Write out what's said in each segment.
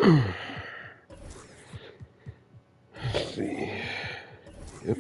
Let's see. Yep.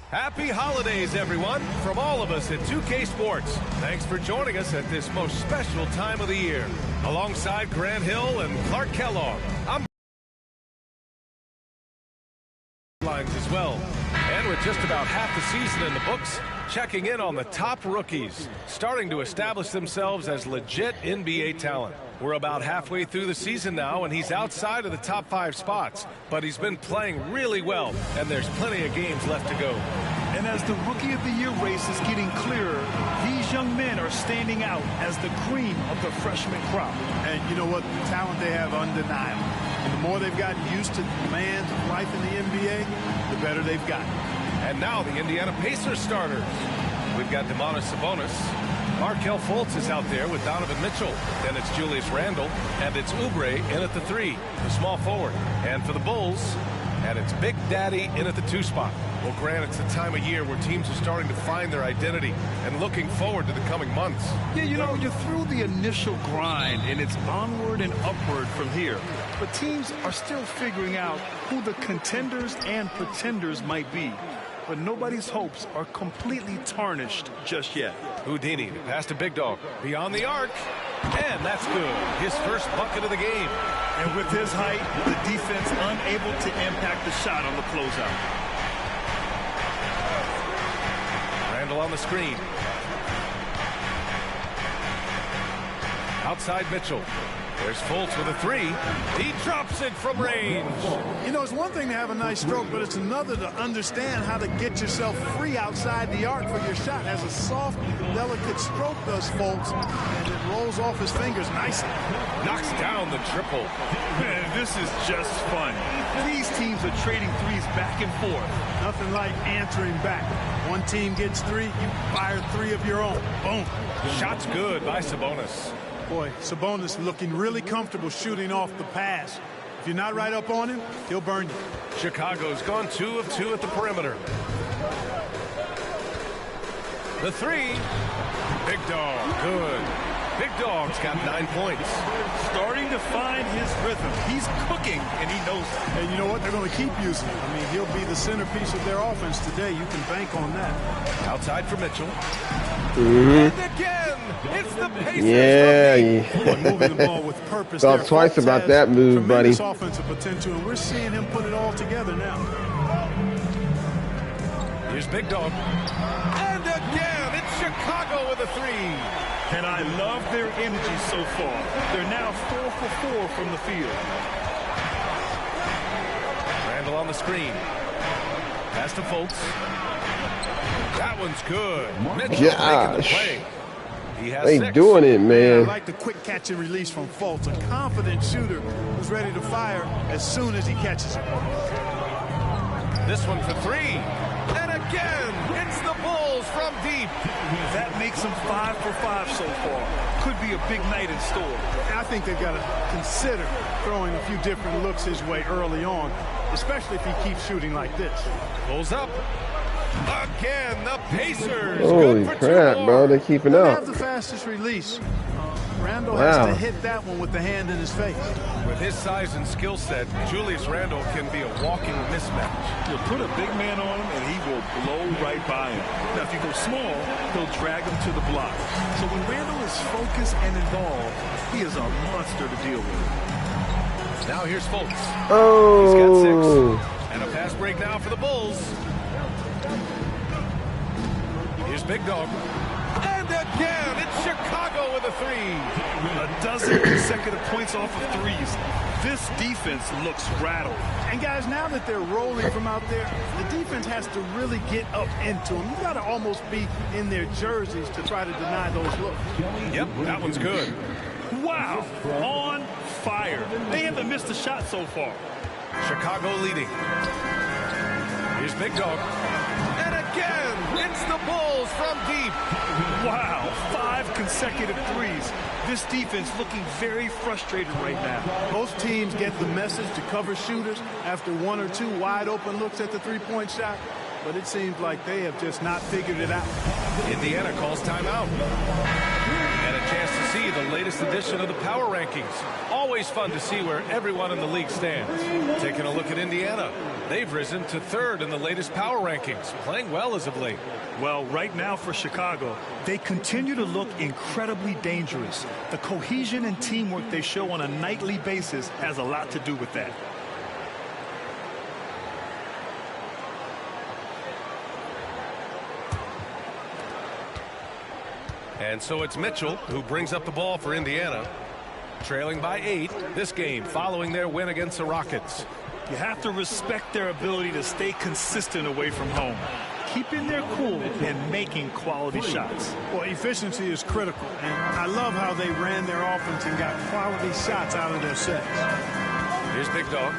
Happy holidays, everyone, from all of us at 2K Sports. Thanks for joining us at this most special time of the year. Alongside Grant Hill and Clark Kellogg, I'm lines as well. And with just about half the season in the books, checking in on the top rookies, starting to establish themselves as legit NBA talent. We're about halfway through the season now, and he's outside of the top 5 spots, but he's been playing really well, and there's plenty of games left to go. And as the Rookie of the Year race is getting clearer, these young men are standing out as the cream of the freshman crop. And you know what? The talent they have undeniable. And the more they've gotten used to the demands of life in the NBA, the better they've gotten. And now the Indiana Pacers starters. We've got Domantas Sabonis. Markelle Fultz is out there with Donovan Mitchell. Then it's Julius Randle. And it's Oubre in at the 3, the small forward. And for the Bulls, and it's Big Daddy in at the 2 spot. Well, Grant, it's the time of year where teams are starting to find their identity and looking forward to the coming months. Yeah, you know, you're through the initial grind, and it's onward and upward from here. But teams are still figuring out who the contenders and pretenders might be. But nobody's hopes are completely tarnished just yet. Houdini past a big dog. Beyond the arc. And that's good. His first bucket of the game. And with his height, the defense unable to impact the shot on the closeout. Randle on the screen. Outside Mitchell. There's Fultz with a 3. He drops it from range. You know, it's one thing to have a nice stroke, but it's another to understand how to get yourself free outside the arc for your shot. Has a soft, delicate stroke, does Fultz, and it rolls off his fingers nicely. Knocks down the triple. Man, this is just fun. These teams are trading threes back and forth. Nothing like answering back. One team gets 3, you fire 3 of your own. Boom. Shot's good by Sabonis. Boy, Sabonis looking really comfortable shooting off the pass. If you're not right up on him, he'll burn you. Chicago's gone 2 of 2 at the perimeter. The 3. Big dog. Good. Big dog's got 9 points. Starting to find his rhythm. He's cooking, and he knows it. And you know what? They're going to keep using him. I mean, he'll be the centerpiece of their offense today. You can bank on that. Outside for Mitchell. And again, it's the Pacers. Yeah. Moving the ball with purpose. Thought twice about that move, buddy. Offensive potential, and we're seeing him put it all together now. Here's Big Dog. And again, it's Chicago with a 3. And I love their energy so far. They're now 4 for 4 from the field. Randle on the screen. Pass to Fultz. That one's good. Mitchell making the play. He has They 6. doing it, man. I like the quick catch and release from Fultz. A confident shooter who's ready to fire as soon as he catches it. This one for 3. And again, it's the Bulls from deep. That makes them 5 for 5 so far. Could be a big night in store. I think they've got to consider throwing a few different looks his way early on, especially if he keeps shooting like this. Pulls up. Again, the Pacers. Holy good for crap, 2 more. bro. They're keeping They up. have the fastest release. Randle Wow. has to hit that one with the hand in his face. With his size and skill set, Julius Randle can be a walking mismatch. You'll put a big man on him, and he will blow right by him. Now, if you go small, he'll drag him to the block. So when Randle is focused and involved, he is a monster to deal with. Now here's Fultz. Oh. He's got 6. And a pass break now for the Bulls. Here's Big Dog. And again, it's Chicago with a 3. A dozen consecutive points off of threes. This defense looks rattled. And guys, now that they're rolling from out there, the defense has to really get up into them. You got to almost be in their jerseys to try to deny those looks. Yep, that one's good. Wow, on fire. They haven't missed a shot so far. Chicago leading. Here's Big Dog. And again, it's the Bulls from deep. Wow, 5 consecutive threes. This defense looking very frustrated right now. Both teams get the message to cover shooters after 1 or 2 wide open looks at the three-point shot, but it seems like they have just not figured it out. Indiana calls timeout. And a chance to see the latest edition of the power rankings. Always fun to see where everyone in the league stands. Taking a look at Indiana. They've risen to 3rd in the latest power rankings, playing well as of late. Well, right now for Chicago, they continue to look incredibly dangerous. The cohesion and teamwork they show on a nightly basis has a lot to do with that. And so it's Mitchell who brings up the ball for Indiana. Trailing by 8 this game following their win against the Rockets. You have to respect their ability to stay consistent away from home, keeping their cool and making quality shots. Well, efficiency is critical, and I love how they ran their offense and got quality shots out of their sets. Here's Big Dog.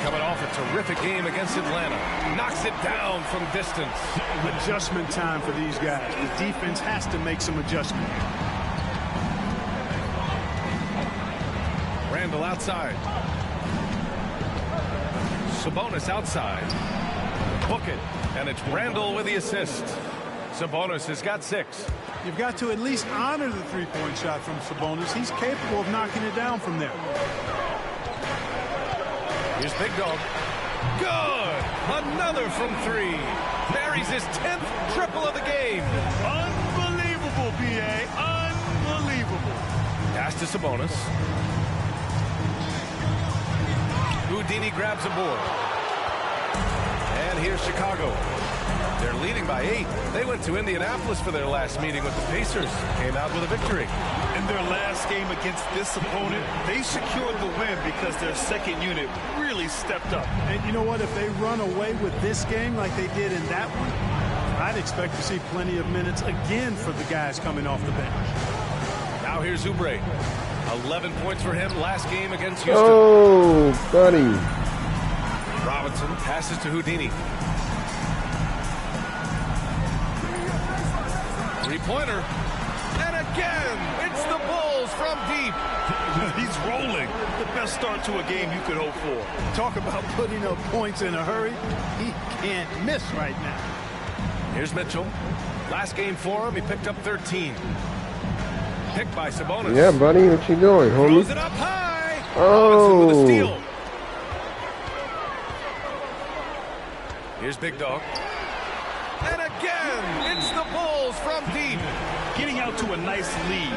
Coming off a terrific game against Atlanta. Knocks it down from distance. Adjustment time for these guys. The defense has to make some adjustment. Randall outside. Sabonis outside. Book it. And it's Randall with the assist. Sabonis has got 6. You've got to at least honor the three-point shot from Sabonis. He's capable of knocking it down from there. Here's Big Dog. Good! Another from 3. Buries his 10th triple of the game. Unbelievable, B.A. Unbelievable. Pass to Sabonis. Houdini grabs a board. And here's Chicago. They're leading by 8. They went to Indianapolis for their last meeting with the Pacers. Came out with a victory. In their last game against this opponent, they secured the win because their second unit really stepped up. And you know what? If they run away with this game like they did in that one, I'd expect to see plenty of minutes again for the guys coming off the bench. Now here's Oubre. 11 points for him last game against Houston. Oh, buddy. Robinson passes to Houdini. 3-pointer. And again, it's the Bulls from deep. He's rolling. The best start to a game you could hope for. Talk about putting up points in a hurry. He can't miss right now. Here's Mitchell. Last game for him, he picked up 13. Picked by Sabonis. Yeah, buddy, what you doing, Throws homie? it up high. Oh. Robinson with a steal. Here's Big Dog. And again, it's the Bulls from deep. Getting out to a nice lead.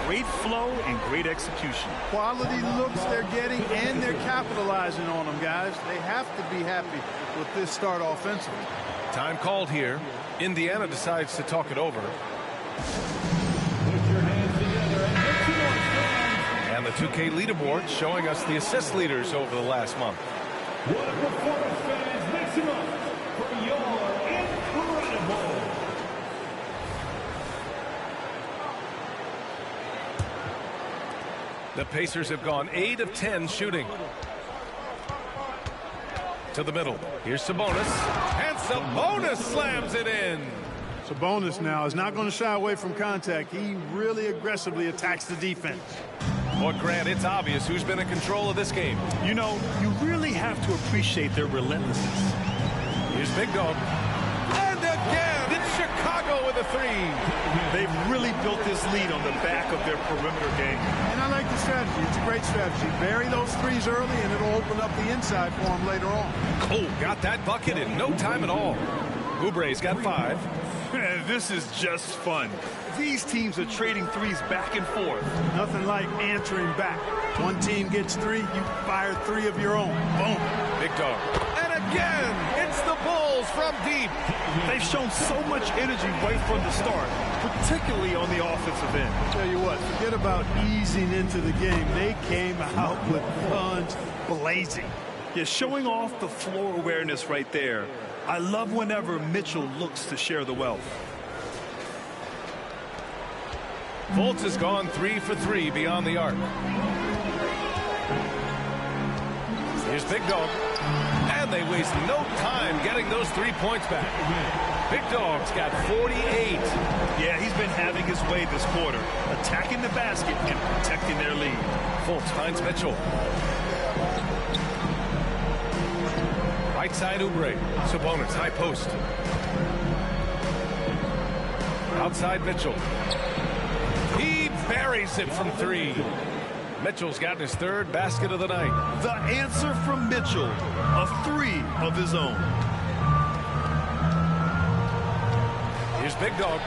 Great flow and great execution. Quality looks they're getting, and they're capitalizing on them, guys. They have to be happy with this start offensively. Time called here. Indiana decides to talk it over. And the 2K leaderboard showing us the assist leaders over the last month. What a performance, fans. Mix him up for your incredible. The Pacers have gone 8 of 10 shooting. To the middle. Here's Sabonis. And Sabonis slams it in. Sabonis now is not going to shy away from contact. He really aggressively attacks the defense. Boy, Grant, it's obvious who's been in control of this game. You know, you really have to appreciate their relentlessness. Here's Big Dog. And again, it's Chicago with a 3. They've really built this lead on the back of their perimeter game. And I like the strategy. It's a great strategy. Bury those threes early, and it'll open up the inside for them later on. Cole got that bucket in no time at all. Oubre's got 5. This is just fun. These teams are trading threes back and forth. Nothing like answering back. One team gets 3, you fire 3 of your own. Boom. Big Dog. And again, it's the Bulls from deep. They've shown so much energy right from the start, particularly on the offensive end. Tell you what, forget about easing into the game. They came out with guns blazing. Yeah, showing off the floor awareness right there. I love whenever Mitchell looks to share the wealth. Fultz has gone 3 for 3 beyond the arc. Here's Big Dog. And they waste no time getting those 3 points back. Big Dog's got 48. Yeah, he's been having his way this quarter, attacking the basket and protecting their lead. Fultz finds Mitchell. Right side Oubre. Sabonis, high post. Outside Mitchell. He buries it from 3. Mitchell's gotten his 3rd basket of the night. The answer from Mitchell, a 3 of his own. Here's Big Dog.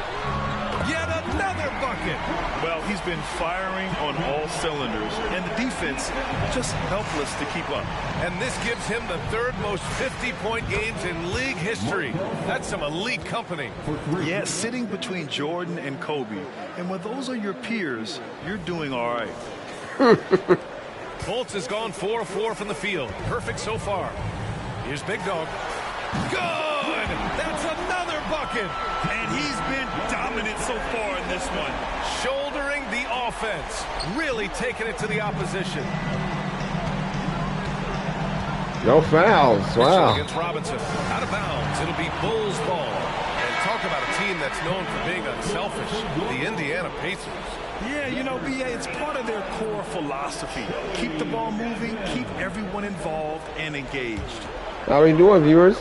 Yet another bucket. Well, he's been firing on all cylinders, and the defense just helpless to keep up. And this gives him the 3rd most 50-point games in league history. That's some elite company. Yeah, sitting between Jordan and Kobe. And when those are your peers, you're doing all right. Fultz has gone 4 of 4 from the field. Perfect so far. Here's Big Dog. Good! That's another bucket! And he's been dominant so far in this one. Shouldering the offense. Really taking it to the opposition. No fouls. Mitchell Wow. against Robinson. Out of bounds. It'll be Bulls ball. And talk about a team that's known for being unselfish. The Indiana Pacers. Yeah, you know, B.A., it's part of their core philosophy. Keep the ball moving, keep everyone involved and engaged. How we doing, viewers?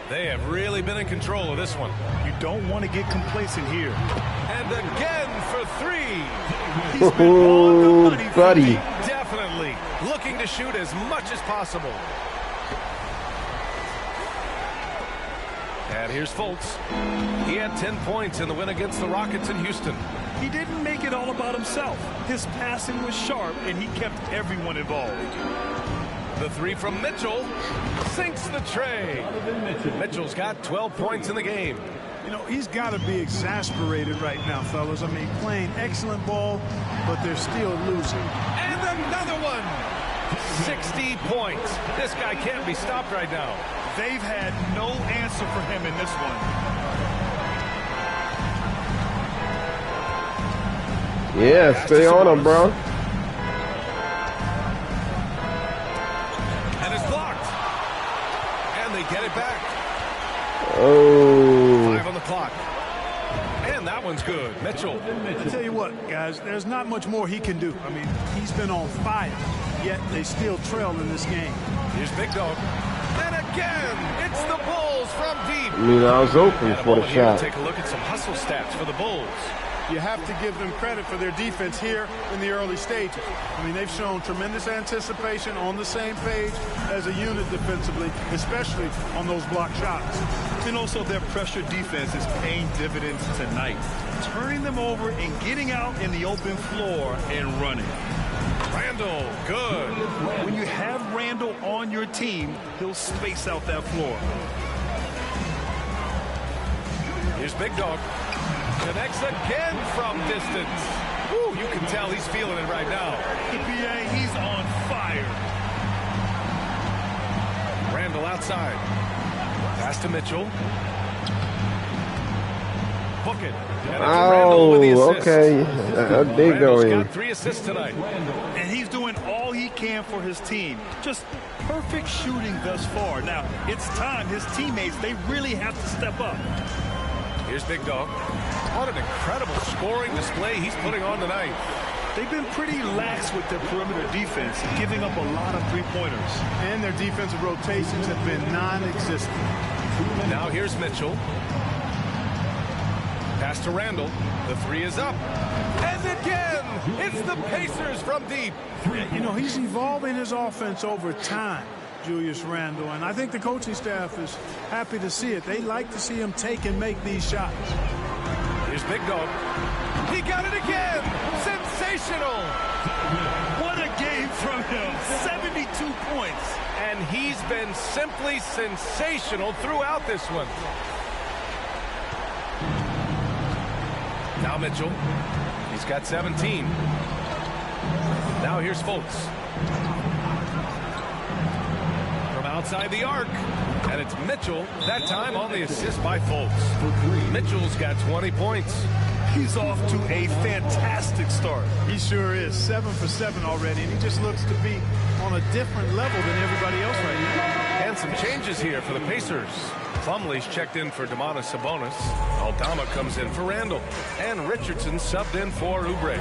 They have really been in control of this one. You don't want to get complacent here. And again for 3. He's been on the Oh, money, buddy. Definitely looking to shoot as much as possible. And here's Fultz. He had 10 points in the win against the Rockets in Houston. He didn't make it all about himself. His passing was sharp, and he kept everyone involved. The 3 from Mitchell sinks the tray. Mitchell's got 12 points in the game. You know, he's got to be exasperated right now, fellas. I mean, playing excellent ball, but they're still losing. And another one. 60 points. This guy can't be stopped right now. They've had no answer for him in this one. Yeah, stay on him, bro. And it's blocked. And they get it back. Oh. 5 on the clock. And that one's good. Mitchell. I tell you what, guys, there's not much more he can do. I mean, he's been on fire, yet they still trail in this game. Here's Big Dog. And again, it's the Bulls from deep. I mean, I was open And a for the moment here to shot. take a look at some hustle stats for the Bulls. You have to give them credit for their defense here in the early stages. I mean, they've shown tremendous anticipation, on the same page as a unit defensively, especially on those block shots. And also their pressure defense is paying dividends tonight, turning them over and getting out in the open floor and running. Randall, good. When you have Randall on your team, he'll space out that floor. Here's Big Dog. Connects again from distance. Woo, you can tell he's feeling it right now. The BA, he's on fire. Randall outside. Pass to Mitchell. Book it. And it's Randall with the Oh, assist. okay. They go Randall's in. got 3 assists tonight. And he's doing all he can for his team. Just perfect shooting thus far. Now, it's time his teammates, they really have to step up. Here's Big Dog. What an incredible scoring display he's putting on tonight. They've been pretty lax with their perimeter defense, giving up a lot of three-pointers. And their defensive rotations have been non-existent. Now here's Mitchell. Pass to Randall. The 3 is up. And again, it's the Pacers from deep. You know, he's evolving his offense over time, Julius Randle, and I think the coaching staff is happy to see it. They like to see him take and make these shots. Here's Big Dog. He got it again. Sensational. What a game from him. 72 points. And he's been simply sensational throughout this one. Now Mitchell. He's got 17. Now here's Fultz. From outside the arc. And it's Mitchell, that time on the assist by Fultz. Mitchell's got 20 points. He's off to a fantastic start. He sure is. 7 for 7 already, and he just looks to be on a different level than everybody else right now. And some changes here for the Pacers. Plumlee's checked in for Domantas Sabonis. Aldama comes in for Randall. And Richardson subbed in for Oubre.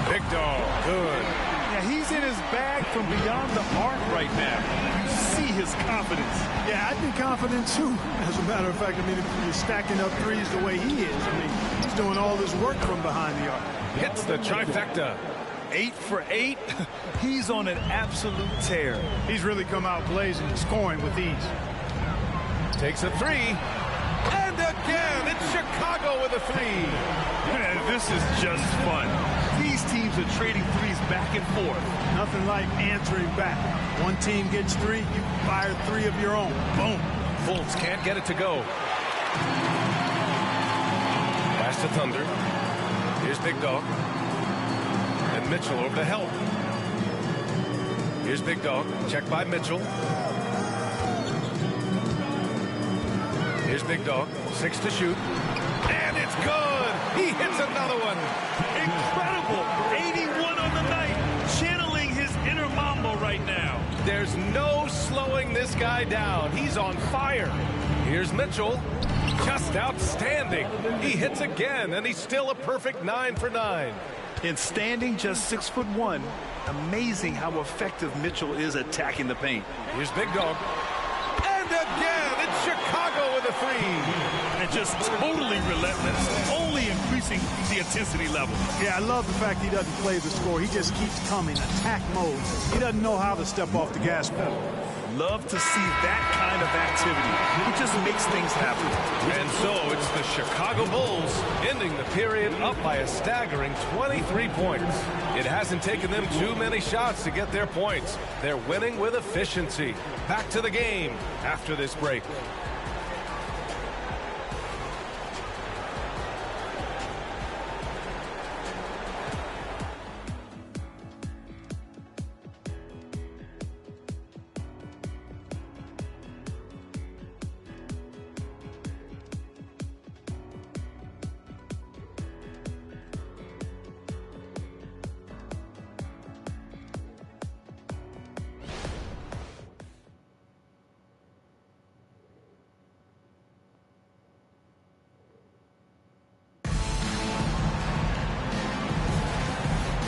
Big dog, good. Yeah, he's in his bag from beyond the arc right now. You see his confidence. Yeah, I'd be confident too. As a matter of fact, I mean, if you're stacking up threes the way he is, I mean, he's doing all this work from behind the arc. Hits the trifecta. 8 for 8. He's on an absolute tear. He's really come out blazing and scoring with ease. Takes a three. And again, it's Chicago with a three. Man, this is just fun. These teams are trading threes back and forth. Nothing like answering back. One team gets 3, you fire 3 of your own. Boom. Fultz can't get it to go. Pass to Thunder. Here's Big Dog. And Mitchell over to help. Here's Big Dog. Checked by Mitchell. Here's Big Dog. 6 to shoot. And it's good. He hits another one. Incredible. 81 on the night. Channeling his inner Mamba right now. There's no slowing this guy down. He's on fire. Here's Mitchell. Just outstanding. He hits again, and he's still a perfect 9 for 9. And standing just 6'1", amazing how effective Mitchell is attacking the paint. Here's Big Dog. And again, it's Chicago with a three. And just totally relentless, only increasing the intensity level. Yeah, I love the fact he doesn't play the score. He just keeps coming, attack mode. He doesn't know how to step off the gas pedal. Love to see that kind of activity. It just makes things happen. And so it's the Chicago Bulls ending the period up by a staggering 23 points. It hasn't taken them too many shots to get their points. They're winning with efficiency. Back to the game after this break.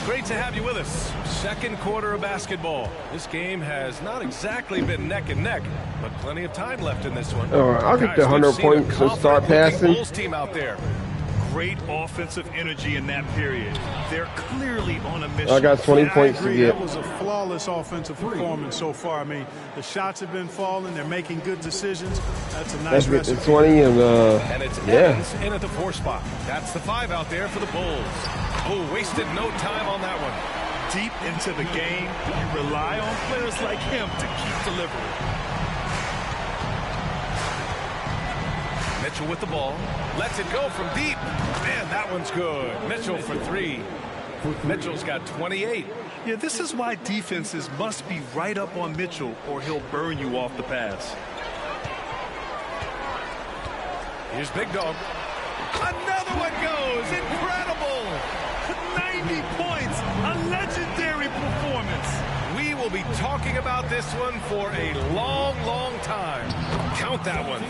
Great to have you with us. Second quarter of basketball. This game has not exactly been neck and neck, but plenty of time left in this one. I'll get the 100 points and start passing. Bulls team out there. Great offensive energy in that period. They're clearly on a mission. I got 20 points I to agree. get. That was a flawless offensive performance so far. I mean, the shots have been falling. They're making good decisions. That's a nice Let's get recipe. to 20 and And it's yeah. Evans in at the 4 spot. That's the 5 out there for the Bulls. Oh, wasted no time on that one. Deep into the game, you rely on players like him to keep delivering. Mitchell with the ball. Lets it go from deep. Man, that one's good. Mitchell for 3. Mitchell's got 28. Yeah, this is why defenses must be right up on Mitchell or he'll burn you off the pass. Here's Big Dog. Another one goes. Incredible. 90 points. A legendary performance. We will be talking about this one for a long, long time. Count that one.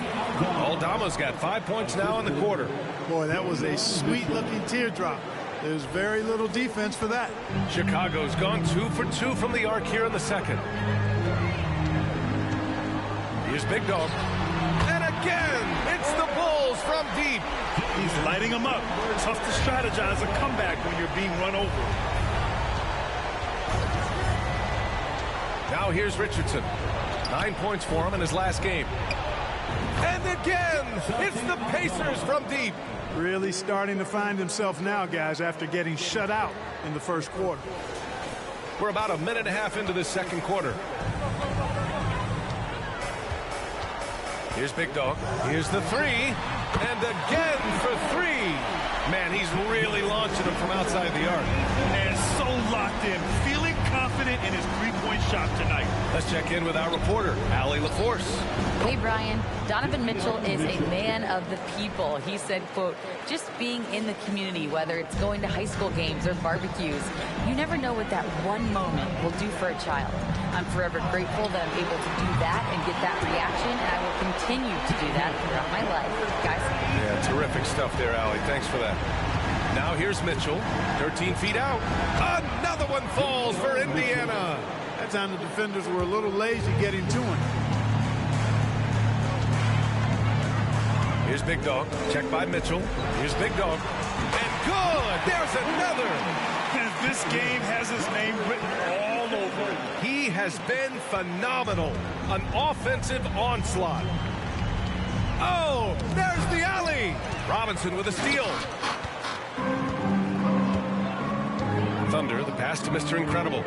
Aldama's got 5 points now in the quarter. Boy, that was a sweet-looking teardrop. There's very little defense for that. Chicago's gone 2 for 2 from the arc here in the second. Here's Big Dog. And again, it's the Bulls from deep. He's lighting them up. Tough to strategize a comeback when you're being run over. Now here's Richardson. 9 points for him in his last game. And again, it's the Pacers from deep. Really starting to find himself now, guys, after getting shut out in the first quarter. We're about a minute and a half into the second quarter. Here's Big Dog. Here's the 3. And again for 3. Man, he's really launching them from outside the arc. And so locked in, feeling confident confident in his three-point shot tonight. Let's check in with our reporter, Allie LaForce. Hey, Brian. Donovan Mitchell is a man of the people. He said, quote, just being in the community, whether it's going to high school games or barbecues, you never know what that one moment will do for a child. I'm forever grateful that I'm able to do that and get that reaction, and I will continue to do that throughout my life. Guys? Yeah, terrific stuff there, Allie. Thanks for that. Now here's Mitchell, 13 feet out. Another one falls for Indiana. That time the defenders were a little lazy getting to him. Here's Big Dog. Check by Mitchell. Here's Big Dog. And good! There's another! This game has his name written all over it. He has been phenomenal. An offensive onslaught. Oh, there's the alley. Robinson with a steal. Thunder, the pass to Mr. Incredible.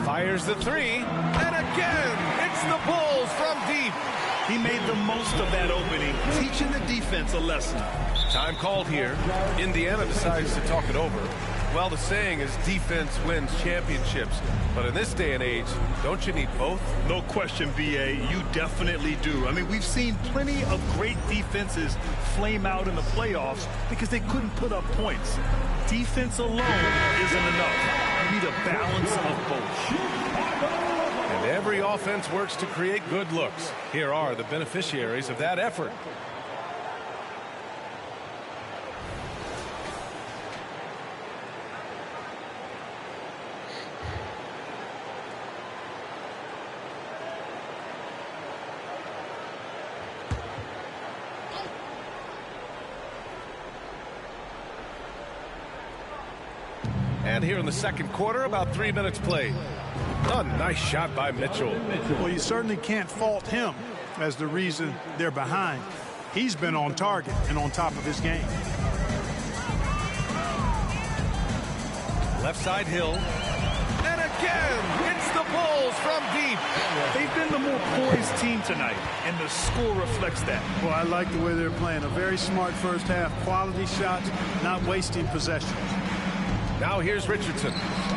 Fires the three. And again, it's the Bulls from deep. He made the most of that opening, teaching the defense a lesson. Time called here. Indiana decides to talk it over. Well, the saying is defense wins championships. But in this day and age, don't you need both? No question, B.A. You definitely do. I mean, we've seen plenty of great defenses flame out in the playoffs because they couldn't put up points. Defense alone isn't enough. You need a balance of both. And every offense works to create good looks. Here are the beneficiaries of that effort. And here in the second quarter, about 3 minutes played. A nice shot by Mitchell. Well, you certainly can't fault him as the reason they're behind. He's been on target and on top of his game. Left side Hill. And again, it's the Bulls from deep. They've been the more poised team tonight, and the score reflects that. Well, I like the way they're playing. A very smart first half. Quality shots, not wasting possessions. Now here's Richardson.